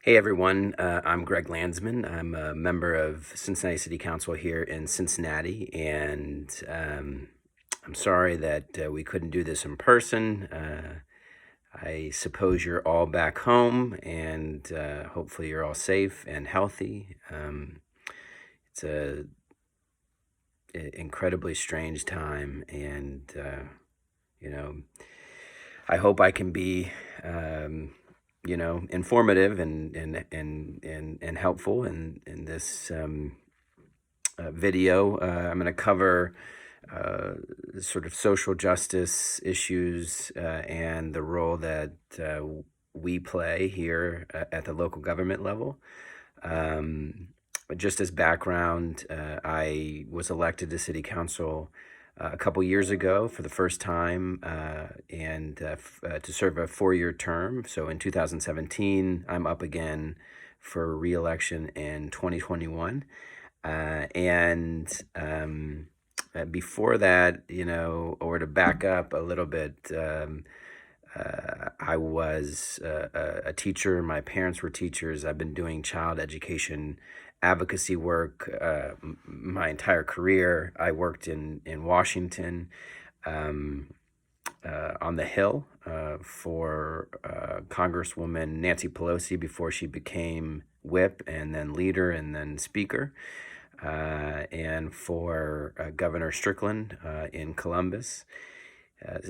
Hey everyone, I'm Greg Landsman. I'm a member of Cincinnati City Council here in Cincinnati, and I'm sorry that we couldn't do this in person. I suppose you're all back home, and hopefully you're all safe and healthy. It's a incredibly strange time, and you know, I hope I can be. Informative and helpful in this video. I'm going to cover uh, sort of social justice issues and the role that we play here at the local government level. But just as background, I was elected to city council a couple years ago for the first time to serve a 4-year term. So in 2017, I'm up again for reelection in 2021. Before that, or to back up a little bit, I was a teacher. My parents were teachers. I've been doing child education advocacy work my entire career. I worked in Washington on the Hill for Congresswoman Nancy Pelosi before she became whip and then leader and then speaker, and for Governor Strickland in Columbus.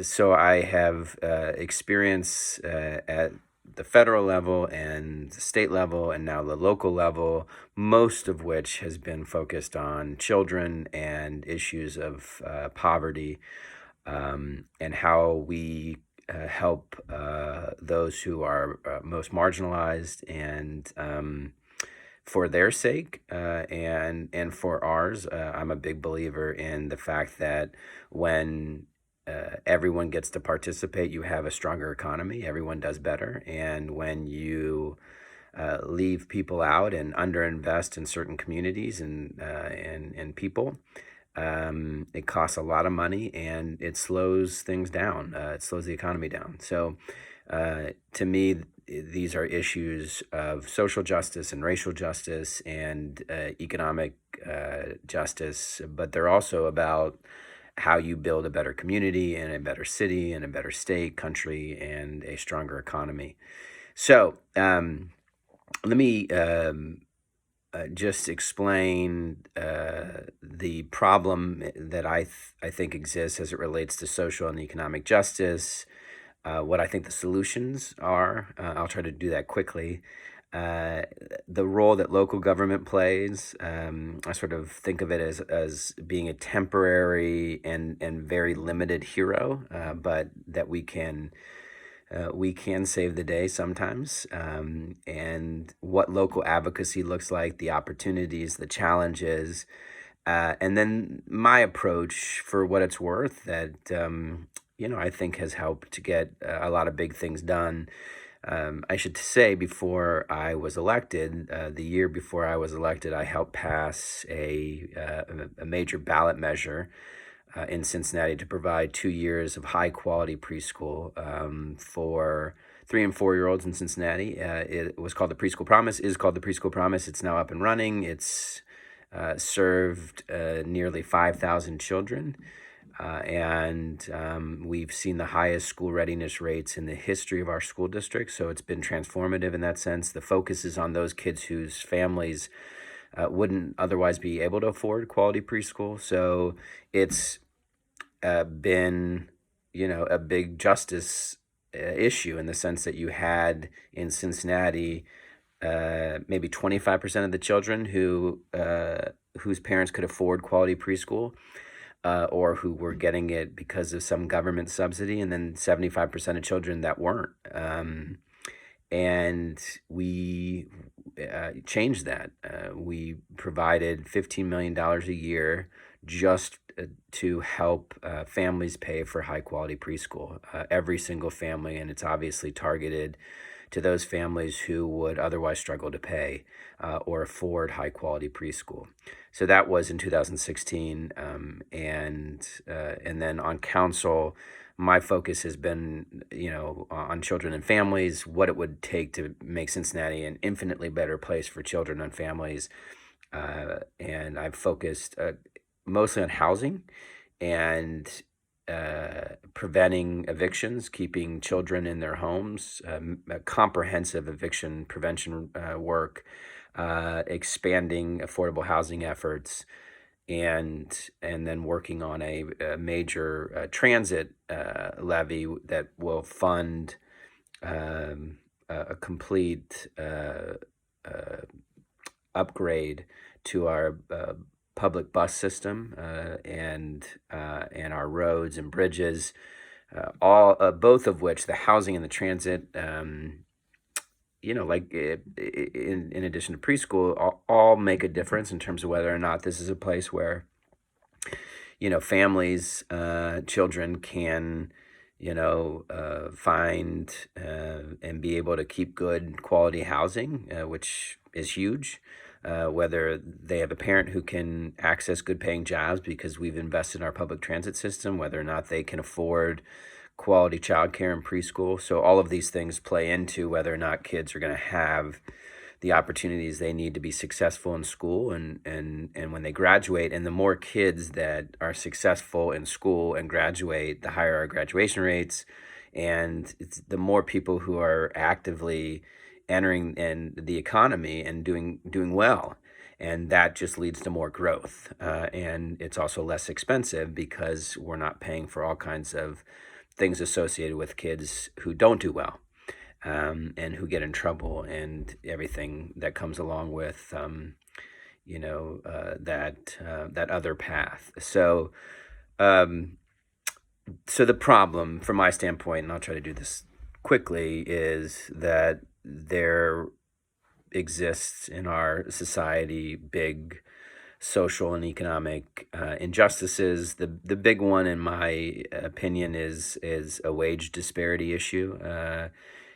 So I have experience at the federal level and the state level and now the local level, most of which has been focused on children and issues of poverty, and how we help those who are most marginalized, and for their sake and for ours. I'm a big believer in the fact that when everyone gets to participate, you have a stronger economy. Everyone does better. And when you leave people out and underinvest in certain communities and people, it costs a lot of money and it slows things down. It slows the economy down. So to me, these are issues of social justice and racial justice and economic justice, but they're also about how you build a better community and a better city and a better state, country, and a stronger economy. So let me just explain the problem that I think exists as it relates to social and economic justice, what I think the solutions are. I'll try to do that quickly. Uh, the role that local government plays, I sort of think of it as being a temporary and very limited hero, but that we can save the day sometimes, and what local advocacy looks like, the opportunities, the challenges, and then my approach, for what it's worth, that I think has helped to get a lot of big things done. I should say, before I was elected, the year before I was elected, I helped pass a major ballot measure in Cincinnati to provide 2 years of high quality preschool for 3 and 4 year olds in Cincinnati. It was called the Preschool Promise, is called the Preschool Promise. It's now up and running. It's served nearly 5,000 children. And we've seen the highest school readiness rates in the history of our school district. So it's been transformative in that sense. The focus is on those kids whose families wouldn't otherwise be able to afford quality preschool. So it's been, a big justice issue, in the sense that you had in Cincinnati maybe 25% of the children whose parents could afford quality preschool, or who were getting it because of some government subsidy, and then 75% of children that weren't. And we changed that. We provided $15 million a year just to help families pay for high quality preschool, every single family, and it's obviously targeted to those families who would otherwise struggle to pay or afford high quality preschool. So that was in 2016, and then on council, my focus has been, on children and families, what it would take to make Cincinnati an infinitely better place for children and families. And I've focused mostly on housing and preventing evictions, keeping children in their homes, comprehensive eviction prevention work, expanding affordable housing efforts, and then working on a major transit levy that will fund a complete upgrade to our public bus system and our roads and bridges, all both of which, the housing and the transit, in addition to preschool, all make a difference in terms of whether or not this is a place where families, children can find and be able to keep good quality housing, which is huge. Whether they have a parent who can access good paying jobs because we've invested in our public transit system, whether or not they can afford quality childcare and preschool. So all of these things play into whether or not kids are going to have the opportunities they need to be successful in school and when they graduate. And the more kids that are successful in school and graduate, the higher our graduation rates, and it's the more people who are actively entering in the economy and doing well. And that just leads to more growth. And it's also less expensive because we're not paying for all kinds of things associated with kids who don't do well, and who get in trouble and everything that comes along with, that other path. So the problem, from my standpoint, and I'll try to do this quickly, is that there exists in our society big social and economic injustices. The big one, in my opinion, is a wage disparity issue.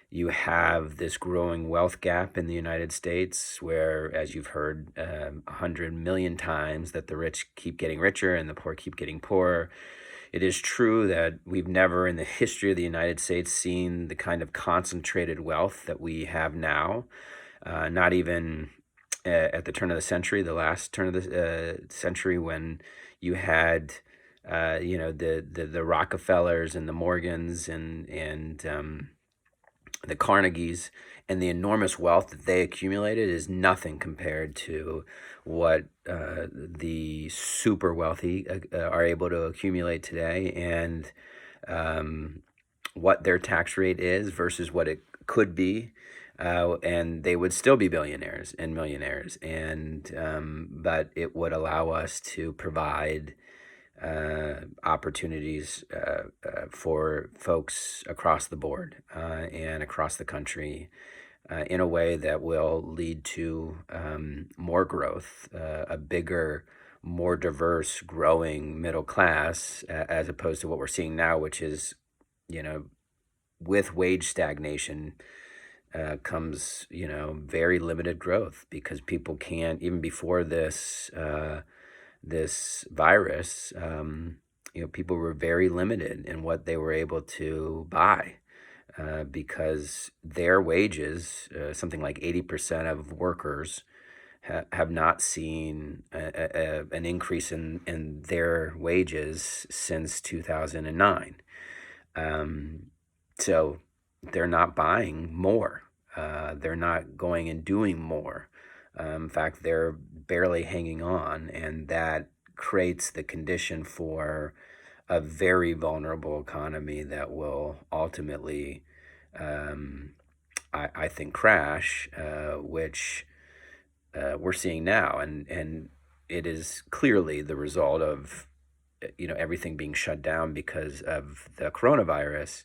You have this growing wealth gap in the United States where, as you've heard 100 million times, that the rich keep getting richer and the poor keep getting poorer. It is true that we've never in the history of the United States seen the kind of concentrated wealth that we have now, not even at the turn of the century, the last turn of the century, when you had the Rockefellers and the Morgans and the Carnegies, and the enormous wealth that they accumulated is nothing compared to what the super wealthy are able to accumulate today, and what their tax rate is versus what it could be. And they would still be billionaires and millionaires, but it would allow us to provide opportunities for folks across the board and across the country in a way that will lead to more growth, a bigger, more diverse, growing middle class, as opposed to what we're seeing now, which is, with wage stagnation comes, very limited growth, because people can't, even before this virus, people were very limited in what they were able to buy, because their wages, something like 80% of workers have not seen an increase in their wages since 2009. So they're not buying more. They're not going and doing more. In fact, they're barely hanging on, and that creates the condition for a very vulnerable economy that will ultimately, I think, crash, which we're seeing now. And it is clearly the result of everything being shut down because of the coronavirus.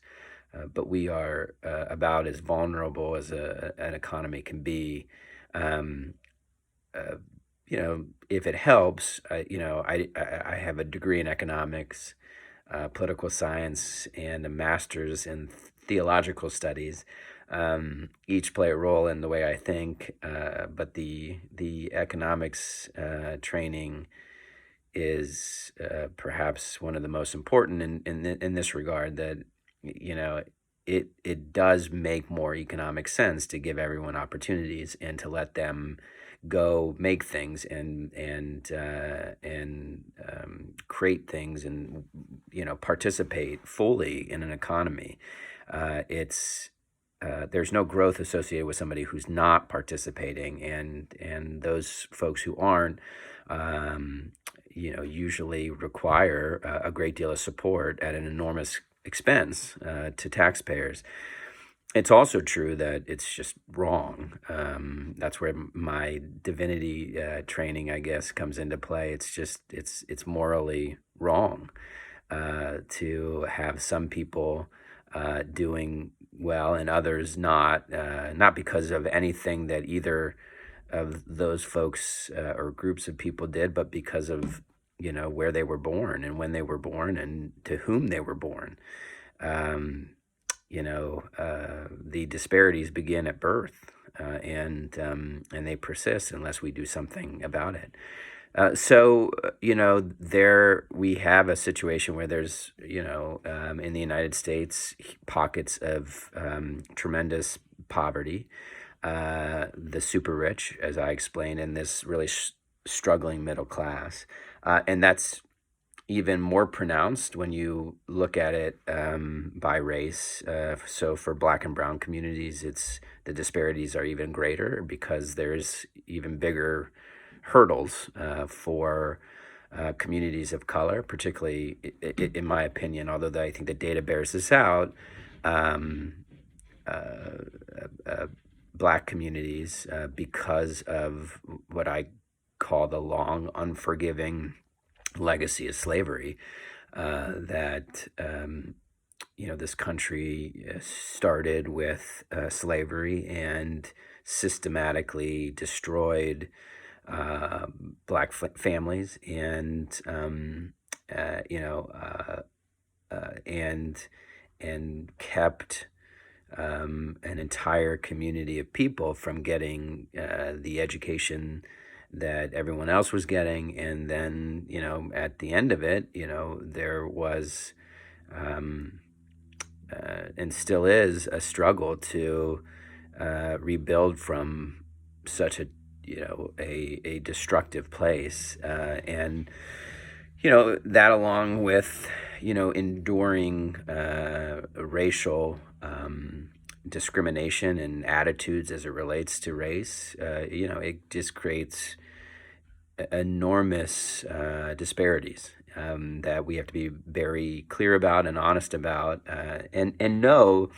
But we are about as vulnerable as an economy can be. If it helps, I have a degree in economics, political science, and a master's in theological studies. Each play a role in the way I think, but the economics training is perhaps one of the most important in this regard. That it does make more economic sense to give everyone opportunities and to let them go make things and create things and participate fully in an economy. It's There's no growth associated with somebody who's not participating, and those folks who aren't, um, usually require a great deal of support at an enormous expense to taxpayers. It's also true that it's just wrong. That's where my divinity training, I guess, comes into play. It's morally wrong to have some people doing well and others not, not because of anything that either of those folks or groups of people did, but because of where they were born and when they were born and to whom they were born. Um, the disparities begin at birth, and they persist unless we do something about it. There we have a situation where there's, in the United States, pockets of tremendous poverty, the super rich, as I explained, and this really struggling middle class. And that's even more pronounced when you look at it by race. So for Black and brown communities, the disparities are even greater because there's even bigger hurdles for communities of color, particularly in my opinion, although I think the data bears this out. Um, uh, uh, Black communities, because of what I call the long, unforgiving legacy of slavery, that this country started with slavery and systematically destroyed uh, Black families and uh, you know uh, and kept an entire community of people from getting the education that everyone else was getting. And then, at the end of it, there was um, and still is a struggle to rebuild from such a destructive place. And that, along with enduring racial discrimination and attitudes as it relates to race, it just creates enormous disparities that we have to be very clear about and honest about, and know,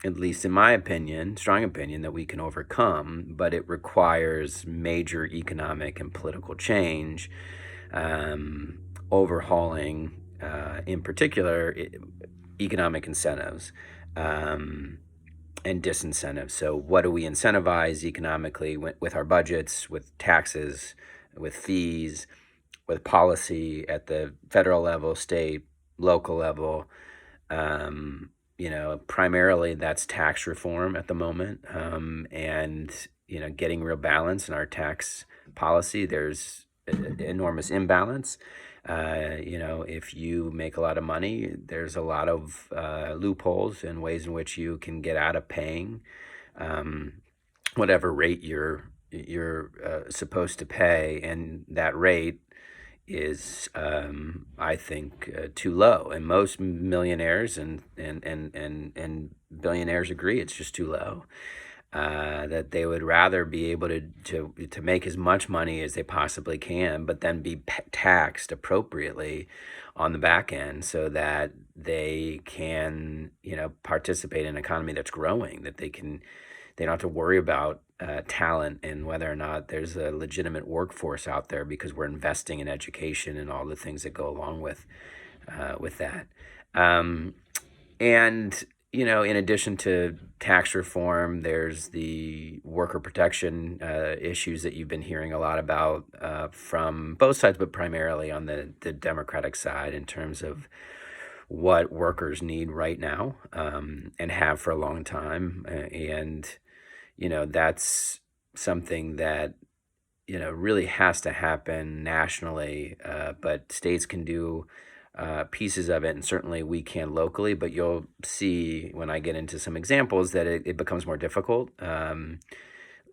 at least in my opinion, strong opinion, that we can overcome. But it requires major economic and political change, overhauling, in particular, economic incentives and disincentives. So, what do we incentivize economically with our budgets, with taxes, with fees, with policy at the federal level, state, local level? Primarily that's tax reform at the moment, and getting real balance in our tax policy. There's enormous imbalance. If you make a lot of money, there's a lot of loopholes and ways in which you can get out of paying um, whatever rate you're supposed to pay, and that rate is, I think, too low. And most millionaires and billionaires agree it's just too low. That they would rather be able to make as much money as they possibly can, but then be taxed appropriately on the back end, so that they can participate in an economy that's growing, that they don't have to worry about talent and whether or not there's a legitimate workforce out there, because we're investing in education and all the things that go along with that. Um, and in addition to tax reform, there's the worker protection issues that you've been hearing a lot about from both sides, but primarily on the Democratic side, in terms of what workers need right now, and have for a long time. And that's something that really has to happen nationally, but states can do pieces of it, and certainly we can locally. But you'll see when I get into some examples that it becomes more difficult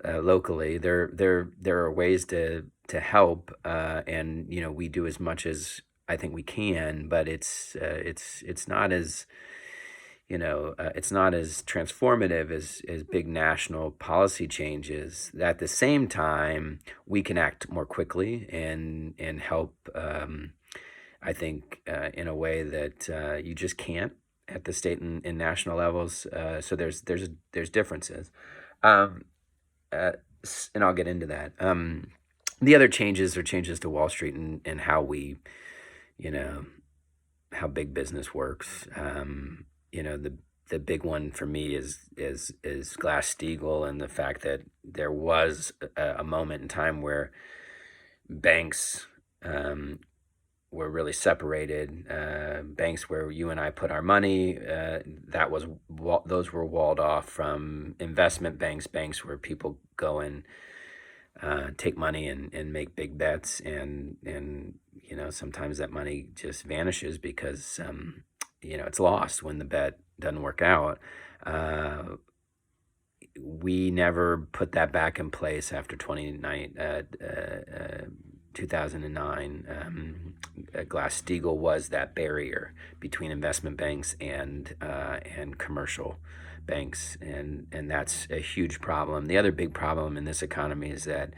locally. There are ways to help, and we do as much as I think we can, but it's not as it's not as transformative as big national policy changes. At the same time, we can act more quickly and help. I think in a way that you just can't at the state and national levels. So there's differences, um, and I'll get into that. The other changes are changes to Wall Street and how we, you know, how big business works. The big one for me is Glass Steagall, and the fact that there was a moment in time where banks were really separated. Banks where you and I put our money, those were walled off from investment banks. Banks where people go and take money and make big bets, and sometimes that money just vanishes because it's lost when the bet doesn't work out. We never put that back in place after 2009. Glass-Steagall was that barrier between investment banks and commercial banks, and that's a huge problem. The other big problem in this economy is that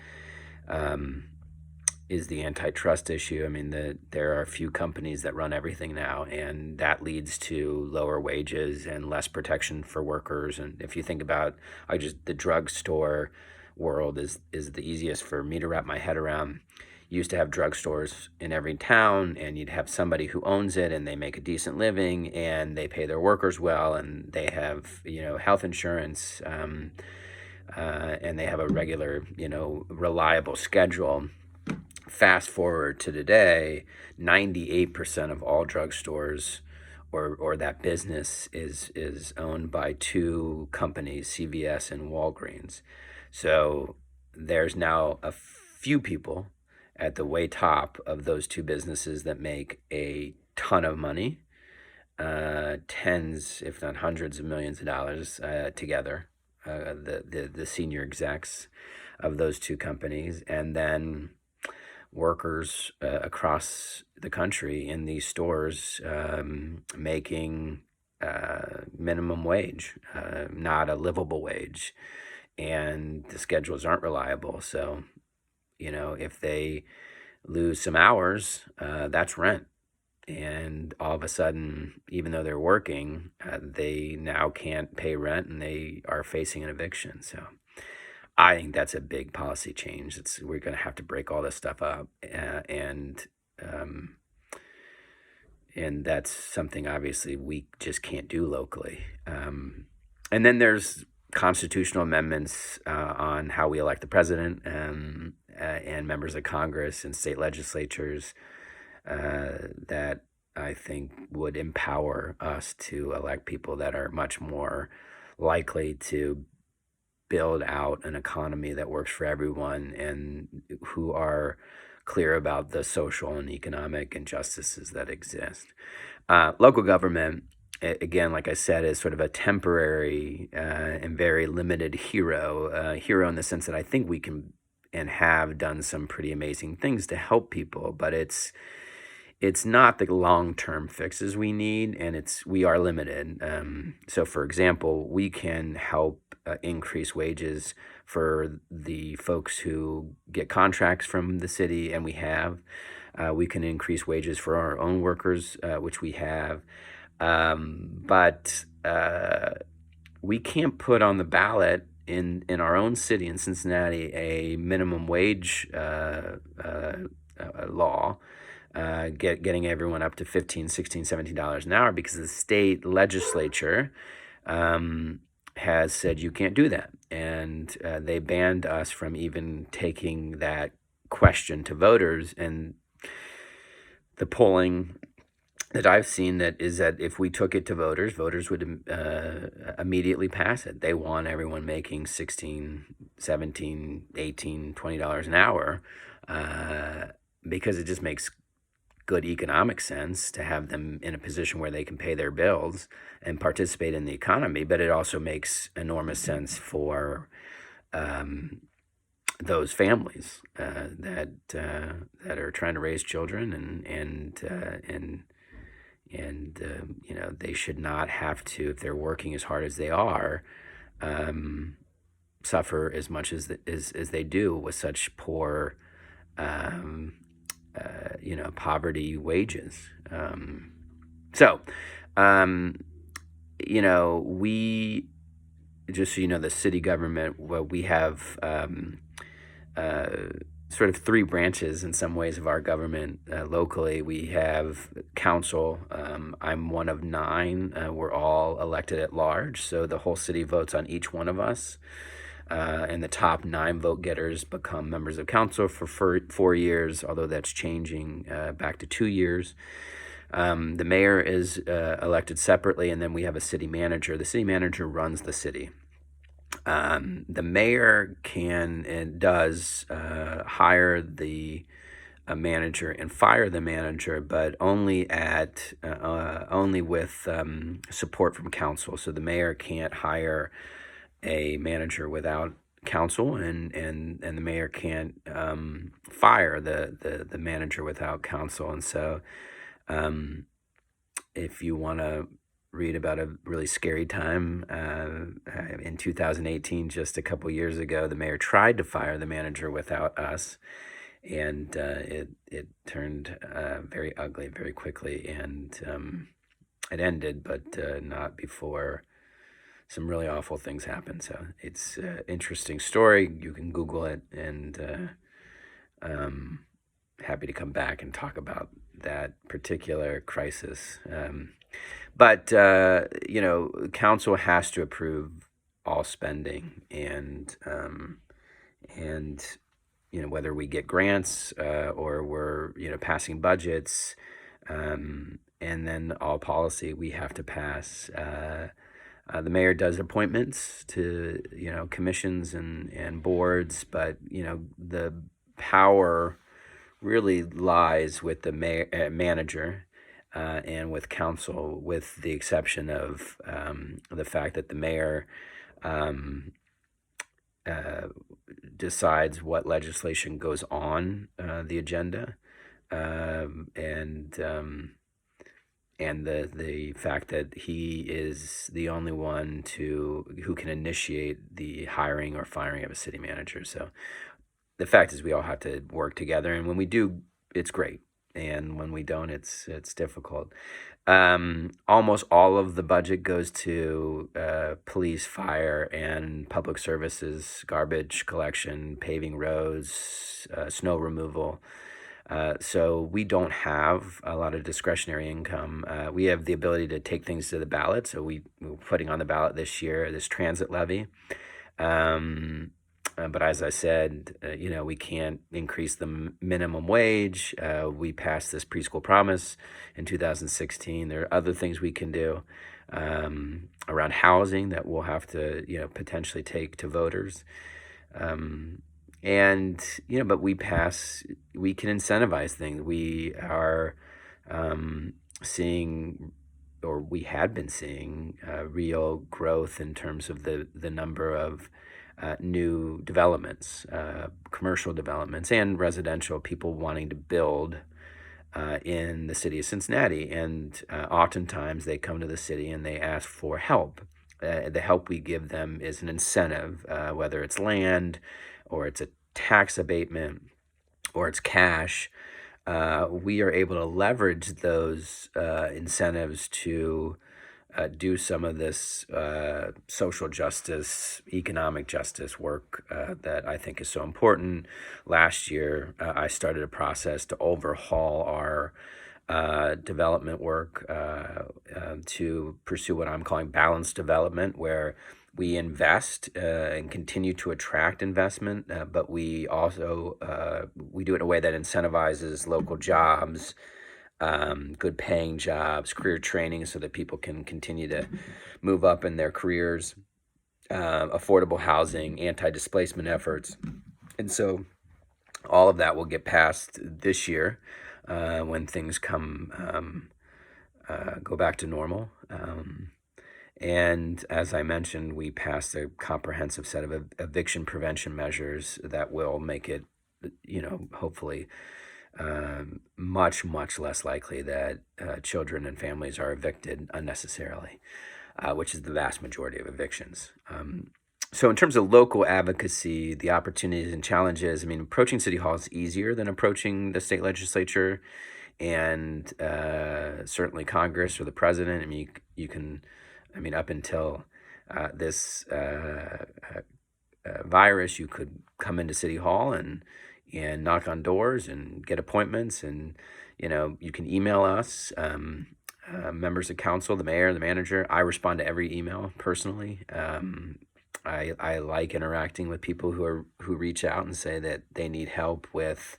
is the antitrust issue. I mean, there are a few companies that run everything now, and that leads to lower wages and less protection for workers. And if you think about, the drugstore world is the easiest for me to wrap my head around. You used to have drugstores in every town, and you'd have somebody who owns it, and they make a decent living, and they pay their workers well, and they have health insurance, and they have a regular reliable schedule. Fast forward to today, 98% of all drugstores or that business is owned by two companies, CVS and Walgreens. So there's now a few people at the way top of those two businesses that make a ton of money, tens, if not hundreds of millions of dollars together, the senior execs of those two companies, and then workers across the country in these stores making minimum wage, not a livable wage, and the schedules aren't reliable. So, if they lose some hours, that's rent. And all of a sudden, even though they're working, they now can't pay rent and they are facing an eviction. So I think that's a big policy change. We're going to have to break all this stuff up, and that's something obviously we just can't do locally. And then there's constitutional amendments on how we elect the president and members of Congress and state legislatures that I think would empower us to elect people that are much more likely to build out an economy that works for everyone and who are clear about the social and economic injustices that exist. Local government, again, like I said, is sort of a temporary and very limited hero in the sense that I think we can and have done some pretty amazing things to help people, but it's not the long-term fixes we need, and we are limited. So, for example, we can help increase wages for the folks who get contracts from the city, and we have. We can increase wages for our own workers, which we have. But we can't put on the ballot in our own city, in Cincinnati, a minimum wage law. Getting everyone up to $15, $16, $17 an hour, because the state legislature has said you can't do that. And they banned us from even taking that question to voters. And the polling that I've seen is that if we took it to voters would immediately pass it. They want everyone making $16, $17, $18, $20 an hour, because it just makes good economic sense to have them in a position where they can pay their bills and participate in the economy. But it also makes enormous sense for those families that are trying to raise children, and they should not have to, if they're working as hard as they are, suffer as much as they do with such poor um, poverty wages. So, we, just so you know, the city government, well, we have sort of three branches in some ways of our government. Locally, we have council. I'm one of 9. We're all elected at large, so the whole city votes on each one of us. And the top 9 vote getters become members of council for 4 years, although that's changing back to 2 years. The mayor is elected separately, and then we have a city manager. The city manager runs the city. The mayor can and does hire the manager and fire the manager, but only with support from council. So the mayor can't hire a manager without council, and the mayor can't fire the manager without council. And so, if you want to read about a really scary time in 2018, just a couple years ago, the mayor tried to fire the manager without us, and it turned very ugly very quickly, and it ended, but not before some really awful things happened. So it's an interesting story. You can Google it, and happy to come back and talk about that particular crisis. But council has to approve all spending, and whether we get grants or we're passing budgets, and then all policy we have to pass. The mayor does appointments to commissions and boards, but the power really lies with the manager and with council, with the exception of the fact that the mayor decides what legislation goes on the agenda, and the fact that he is the only one who can initiate the hiring or firing of a city manager. So the fact is, we all have to work together, and when we do, it's great, and when we don't, it's difficult. Almost all of the budget goes to police, fire, and public services, garbage collection, paving roads, snow removal. So we don't have a lot of discretionary income. We have the ability to take things to the ballot. So we're putting on the ballot this year this transit levy. But as I said, we can't increase the minimum wage. We passed this preschool promise in 2016. There are other things we can do around housing that we'll have to, potentially take to voters. But we can incentivize things. We are seeing, or we had been seeing, real growth in terms of the number of new developments, commercial developments, and residential, people wanting to build in the city of Cincinnati. And oftentimes they come to the city and they ask for help. The help we give them is an incentive, whether it's land or it's a tax abatement or it's cash. We are able to leverage those incentives to do some of this social justice, economic justice work that I think is so important. Last year, I started a process to overhaul our development work to pursue what I'm calling balanced development, where we invest and continue to attract investment, but we also we do it in a way that incentivizes local jobs, good paying jobs, career training, so that people can continue to move up in their careers. affordable housing, anti-displacement efforts. And so all of that will get passed this year when things go back to normal. And as I mentioned, we passed a comprehensive set of eviction prevention measures that will make it, hopefully much, much less likely that children and families are evicted unnecessarily, which is the vast majority of evictions. So in terms of local advocacy, the opportunities and challenges, I mean, approaching City Hall is easier than approaching the state legislature and certainly Congress or the president. I mean, you can, I mean, up until this virus, you could come into City Hall and knock on doors and get appointments, and you can email us, members of council, the mayor, the manager. I respond to every email personally. I like interacting with people who reach out and say that they need help with,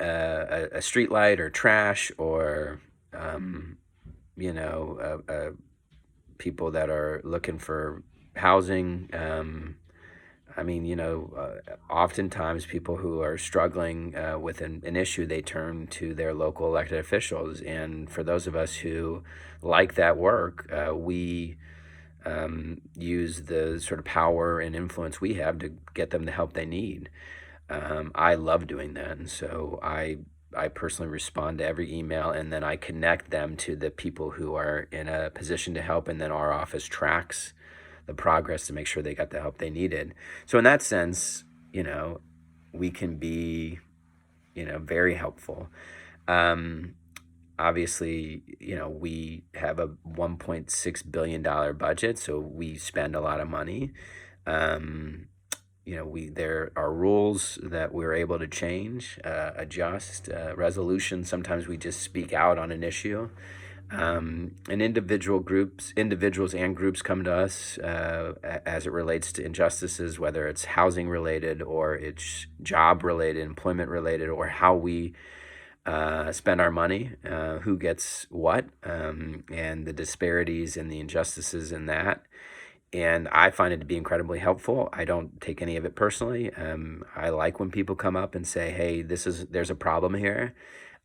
a street light or trash or people that are looking for housing. I mean, oftentimes people who are struggling with an issue, they turn to their local elected officials. And for those of us who like that work, we use the sort of power and influence we have to get them the help they need. I love doing that. And so I personally respond to every email, and then I connect them to the people who are in a position to help, and then our office tracks the progress to make sure they got the help they needed. So in that sense, we can be, very helpful. Obviously, we have a $1.6 billion budget, so we spend a lot of money. There are rules that we're able to change, adjust, resolutions. Sometimes we just speak out on an issue. And individuals and groups come to us as it relates to injustices, whether it's housing related or it's job related, employment related, or how we spend our money, who gets what, and the disparities and the injustices in that. And I find it to be incredibly helpful. I don't take any of it personally. I like when people come up and say, "Hey, there's a problem here."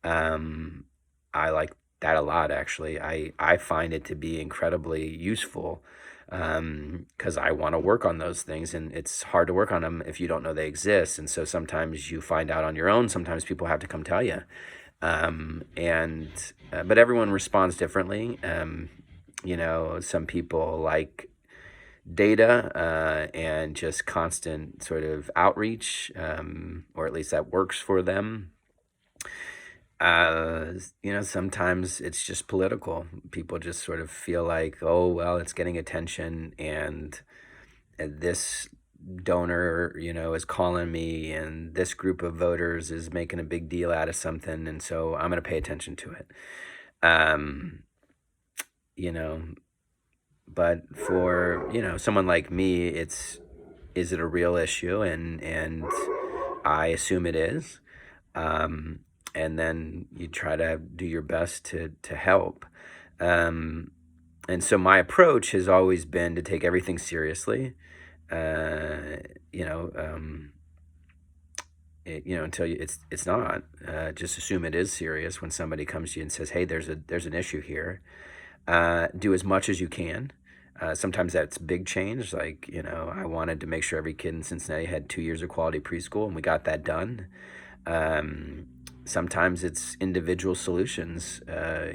I like that a lot, actually. I find it to be incredibly useful because I want to work on those things, and it's hard to work on them if you don't know they exist. And so sometimes you find out on your own. Sometimes people have to come tell you. But everyone responds differently. Some people like data and just constant sort of outreach, or at least that works for them. Sometimes it's just political. People just sort of feel like, oh, well, it's getting attention, and this donor, is calling me, and this group of voters is making a big deal out of something, and so I'm going to pay attention to it. But for, someone like me, is it a real issue? And I assume it is. And then you try to do your best to help. And so my approach has always been to take everything seriously. Until it's not. Just assume it is serious when somebody comes to you and says, "Hey, there's an issue here." Do as much as you can. Sometimes that's big change. Like, I wanted to make sure every kid in Cincinnati had 2 years of quality preschool, and we got that done. Sometimes it's individual solutions. There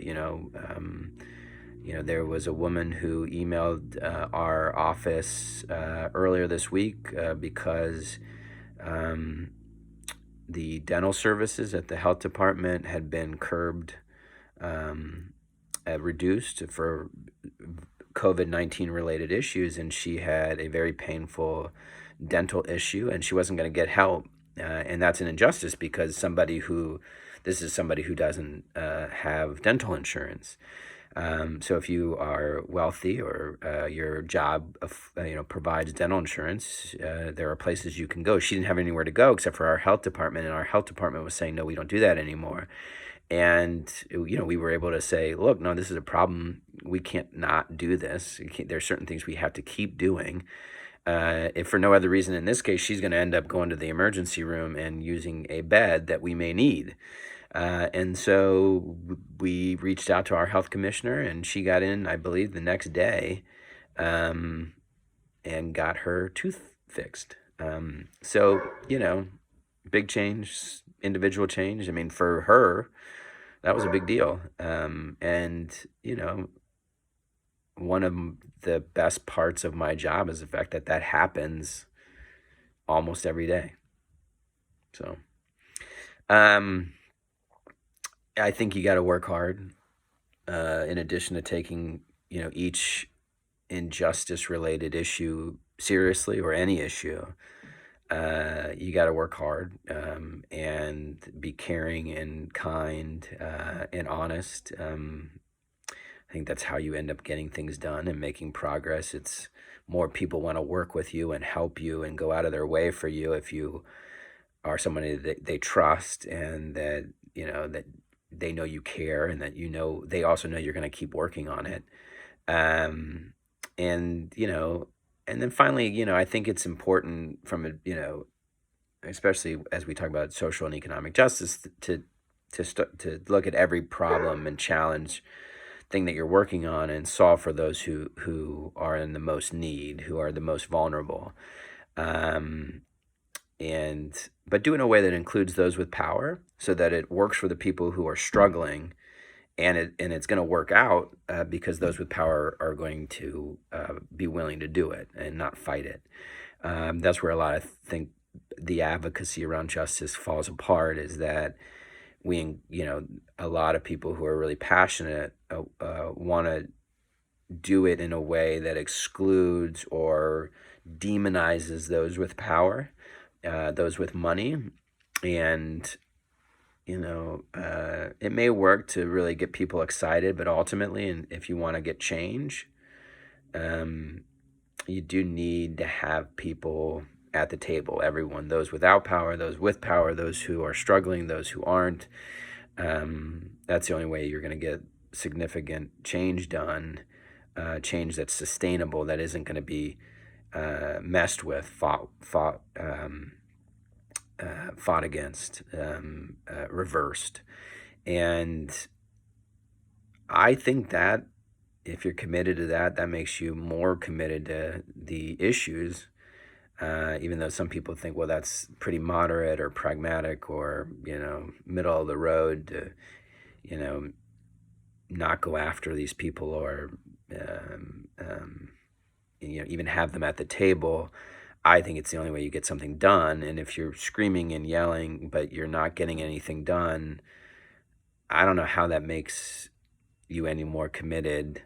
was a woman who emailed our office earlier this week because the dental services at the health department had been curbed, reduced for COVID-19 related issues, and she had a very painful dental issue, and she wasn't going to get help. And that's an injustice because this is somebody who doesn't have dental insurance. So if you are wealthy or your job provides dental insurance, there are places you can go. She didn't have anywhere to go except for our health department, and our health department was saying, "No, we don't do that anymore." And we were able to say, look, no, this is a problem. We can't not do this. There's certain things we have to keep doing. If for no other reason, in this case, she's going to end up going to the emergency room and using a bed that we may need. And so we reached out to our health commissioner, and she got in, I believe, the next day, um, and got her tooth fixed. So, big change, individual change. I mean, for her, that was a big deal. And, one of the best parts of my job is the fact that that happens almost every day. So, um, I think you got to work hard. In addition to taking, each injustice related issue seriously, or any issue, you got to work hard, and be caring and kind, and honest. I think that's how you end up getting things done and making progress. It's more people want to work with you and help you and go out of their way for you if you are somebody that they trust, and that that they know you care, and that they also know you're going to keep working on it. um and and then finally, I think it's important from a, especially as we talk about social and economic justice, to look at every problem and challenge thing that you're working on, and solve for those who are in the most need, who are the most vulnerable. um and But do it in a way that includes those with power, so that it works for the people who are struggling, and it's going to work out, because those with power are going to be willing to do it and not fight it. That's where a lot of think the advocacy around justice falls apart, is that a lot of people who are really passionate want to do it in a way that excludes or demonizes those with power, those with money. And it may work to really get people excited, but ultimately, and if you want to get change, um, you do need to have people at the table, everyone, those without power, those with power, those who are struggling, those who aren't. That's the only way you're going to get significant change done, change that's sustainable, that isn't going to be messed with, fought against, reversed. And I think that if you're committed to that, that makes you more committed to the issues, even though some people think, well, that's pretty moderate or pragmatic, or, middle of the road to, you know, not go after these people, or, even have them at the table. I think it's the only way you get something done. And if you're screaming and yelling, but you're not getting anything done, I don't know how that makes you any more committed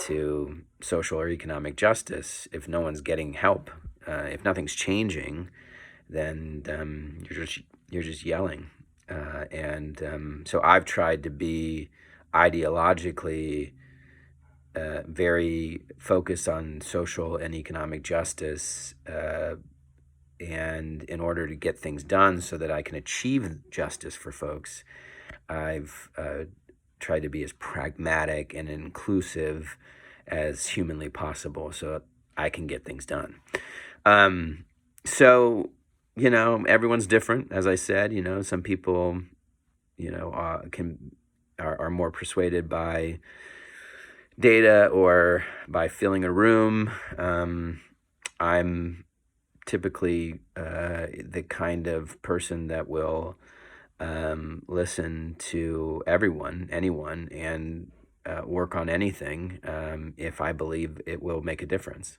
to social or economic justice if no one's getting help. If nothing's changing, then you're just yelling. So I've tried to be ideologically very focused on social and economic justice, and in order to get things done so that I can achieve justice for folks, I've tried to be as pragmatic and inclusive as humanly possible, so I can get things done. So, everyone's different, as I said. Some people, are more persuaded by data or by filling a room. I'm typically the kind of person that will listen to anyone, and work on anything, if I believe it will make a difference.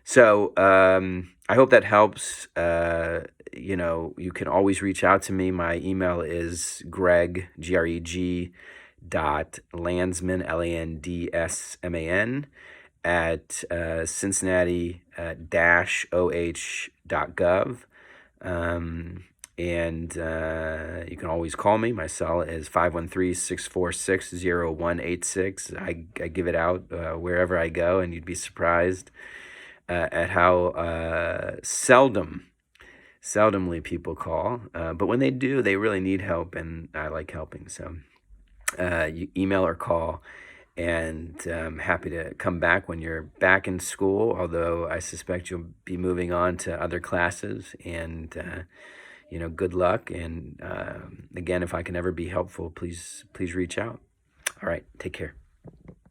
So I hope that helps. You can always reach out to me. My email is Greg .landsman, LANDSMAN, at Cincinnati -OH.gov. And you can always call me. My cell is 513-646-0186. I give it out wherever I go, and you'd be surprised at how seldom seldomly people call, but when they do, they really need help, and I like helping. So you email or call, and happy to come back when you're back in school, although I suspect you'll be moving on to other classes. And good luck. And again, if I can ever be helpful, please reach out. All right, take care.